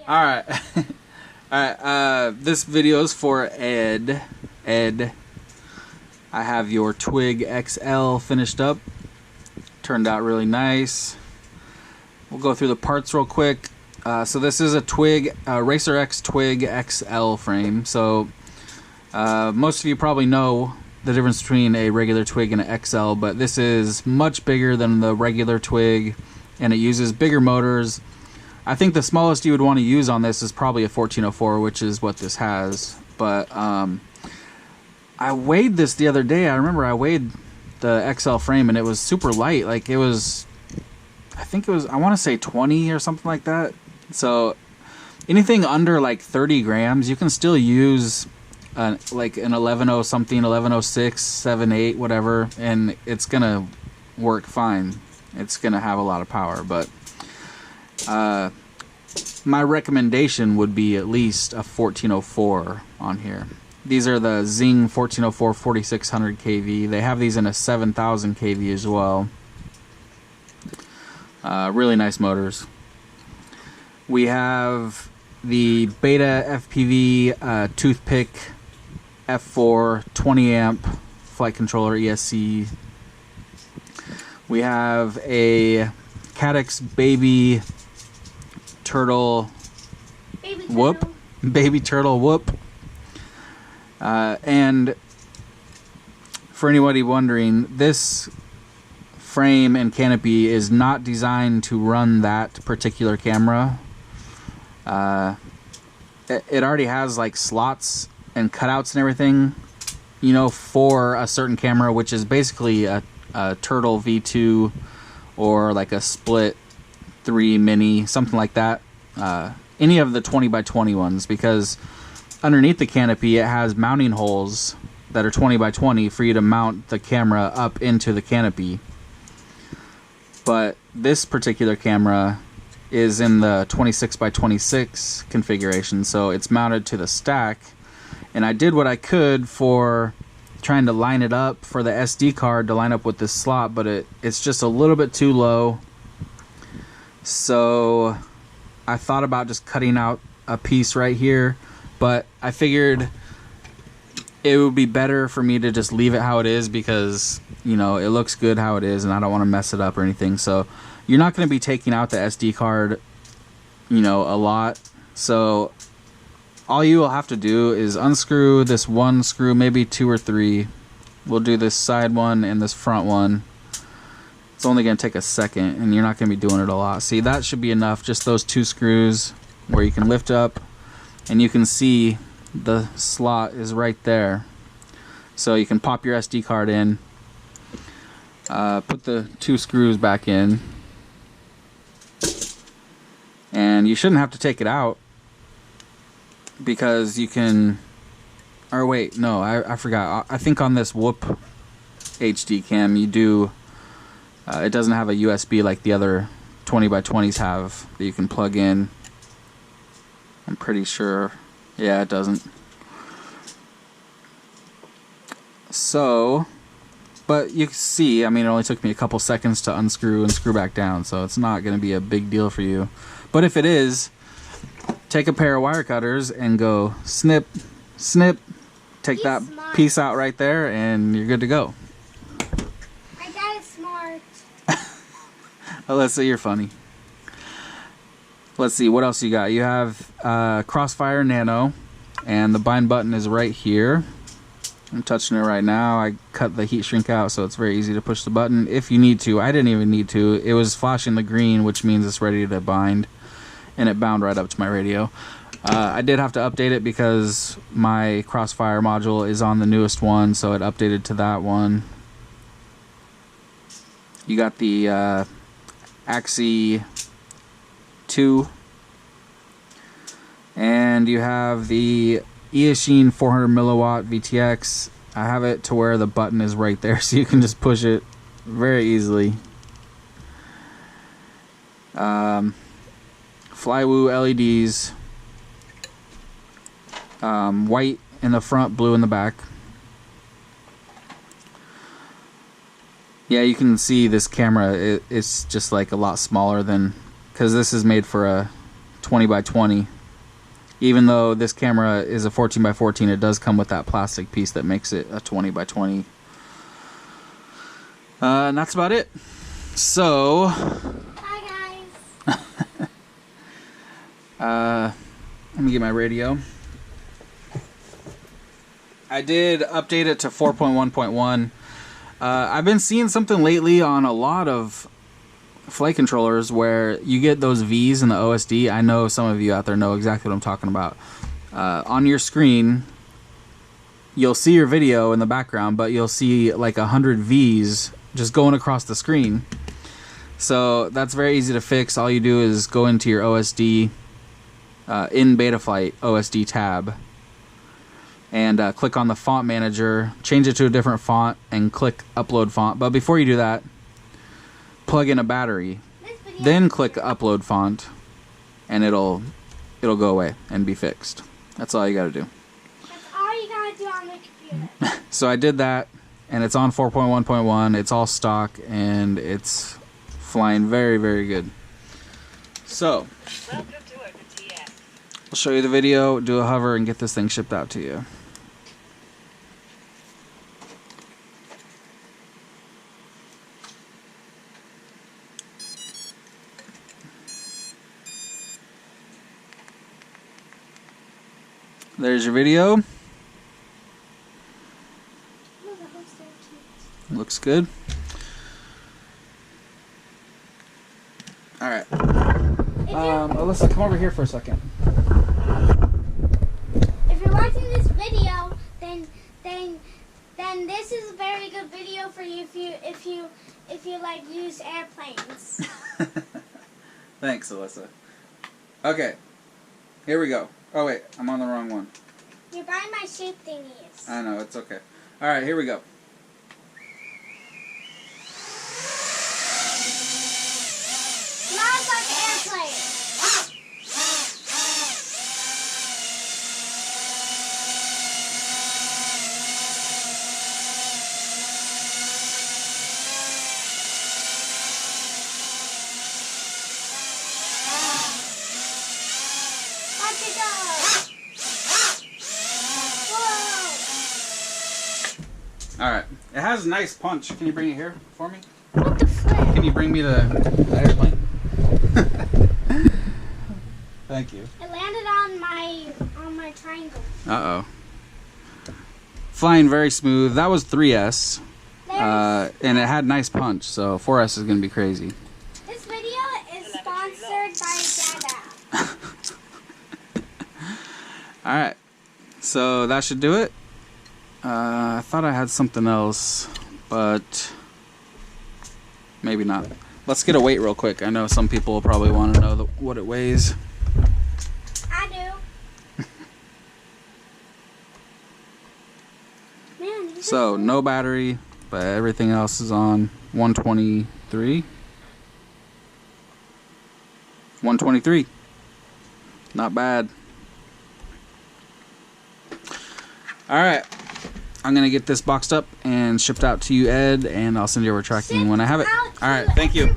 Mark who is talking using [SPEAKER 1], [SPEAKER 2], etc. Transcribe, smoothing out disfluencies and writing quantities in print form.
[SPEAKER 1] Alright. Alright, this video is for Ed. Ed, I have your Twig XL finished up. Turned out really nice. We'll go through the parts real quick. So this is a Twig, Racer X Twig XL frame. So most of you probably know the difference between a regular Twig and an XL, but this is much bigger than the regular Twig, and it uses bigger motors. I think the smallest you would want to use on this is probably a 1404, which is what this has. But I weighed this the other day. I remember I weighed the XL frame, and it was super light. Like, it was, I think it was, I want to say 20 or something like that. So anything under like 30 grams, you can still use like an 11.0 something, 11.06, 7.8, whatever, and it's gonna work fine. It's gonna have a lot of power, but my recommendation would be at least a 1404 on here. These are the Zing 1404 4600 kV. They have these in a 7000 kV as well. Really nice motors. We have the Beta FPV Toothpick F4 20 amp flight controller ESC. We have a Caddx Baby Turtle Whoop. Baby Turtle Whoop. And for anybody wondering, this frame and canopy is not designed to run that particular camera. It already has like slots and cutouts and everything, you know, for a certain camera, which is basically a Turtle V2 or like a Split 3 Mini, something like that. Any of the 20x20 ones, because underneath the canopy it has mounting holes that are 20x20 for you to mount the camera up into the canopy. But this particular camera is in the 26x26 configuration, so it's mounted to the stack. And I did what I could for trying to line it up for the SD card to line up with this slot, but it's just a little bit too low. So I thought about just cutting out a piece right here, but I figured it would be better for me to just leave it how it is, because, you know, it looks good how it is and I don't want to mess it up or anything. So you're not going to be taking out the SD card, you know, a lot. So all you will have to do is unscrew this one screw, maybe 2 or 3. We'll do this side one and this front one. It's only going to take a second, and you're not going to be doing it a lot. See, that should be enough, just those 2 screws where you can lift up, and you can see the slot is right there. So you can pop your SD card in, put the 2 screws back in, and you shouldn't have to take it out, because you can, or wait, no, I forgot. I think on this Whoop HD cam you do, it doesn't have a USB like the other 20x20s have that you can plug in. I'm pretty sure. Yeah, it doesn't. So, but you can see, I mean, it only took me a couple seconds to unscrew and screw back down, so it's not going to be a big deal for you. But if it is, take a pair of wire cutters and go snip, snip, take that piece out right there, and you're good to go.
[SPEAKER 2] My dad is smart.
[SPEAKER 1] Alyssa, you're funny. Let's see, what else you got? You have Crossfire Nano, and the bind button is right here. I'm touching it right now. I cut the heat shrink out, so it's very easy to push the button if you need to. I didn't even need to. It was flashing the green, which means it's ready to bind, and it bound right up to my radio. I did have to update it because my Crossfire module is on the newest one, so it updated to that one. You got the Axie 2, and you have the Eachine 400 milliwatt VTX. I have it to where the button is right there, so you can just push it very easily. Flywoo LEDs, white in the front, blue in the back. Yeah, you can see this camera, it's just like a lot smaller than, because this is made for a 20x20, Even though this camera is a 14x14, it does come with that plastic piece that makes it a 20x20. And that's about it. So,
[SPEAKER 2] Hi guys.
[SPEAKER 1] let me get my radio. I did update it to 4.1.1. I've been seeing something lately on a lot of flight controllers where you get those V's in the OSD. I know some of you out there know exactly what I'm talking about. On your screen, you'll see your video in the background, but you'll see like 100 V's just going across the screen. So that's very easy to fix. All you do is go into your OSD, in Betaflight OSD tab, and click on the font manager, change it to a different font, and click upload font. But before you do that, plug in a battery, then click upload font, and it'll go away and be fixed. That's all you gotta do.
[SPEAKER 2] That's all you gotta do on the computer.
[SPEAKER 1] So I did that, and it's on 4.1.1. It's all stock, and it's flying very, very good. So I'll show you the video, do a hover, and get this thing shipped out to you. There's your video. Looks good. Alright. Alyssa, come over here for a second.
[SPEAKER 2] If you're watching this video, then this is a very good video for you if you like use airplanes.
[SPEAKER 1] Thanks, Alyssa. Okay. Here we go. Oh wait, I'm on the wrong one.
[SPEAKER 2] You're buying my shape thingies.
[SPEAKER 1] I know, it's okay. Alright, here we go.
[SPEAKER 2] Smells like an airplane. Watch it go.
[SPEAKER 1] Alright. It has a nice punch. Can you bring it here for me?
[SPEAKER 2] What the flip?
[SPEAKER 1] Can you bring me the airplane? Thank you.
[SPEAKER 2] It landed on my triangle.
[SPEAKER 1] Uh-oh. Flying very smooth. That was 3S. And it had nice punch, so 4S is going to be crazy.
[SPEAKER 2] This video is sponsored by Dada.
[SPEAKER 1] Alright. So that should do it. I thought I had something else, but maybe not. Let's get a weight real quick. I know some people will probably want to know what it weighs.
[SPEAKER 2] I do. Man,
[SPEAKER 1] So, no battery, but everything else is on 123. 123. Not bad. Alright. I'm going to get this boxed up and shipped out to you, Ed, and I'll send you a tracking when I have it. Alright, thank you.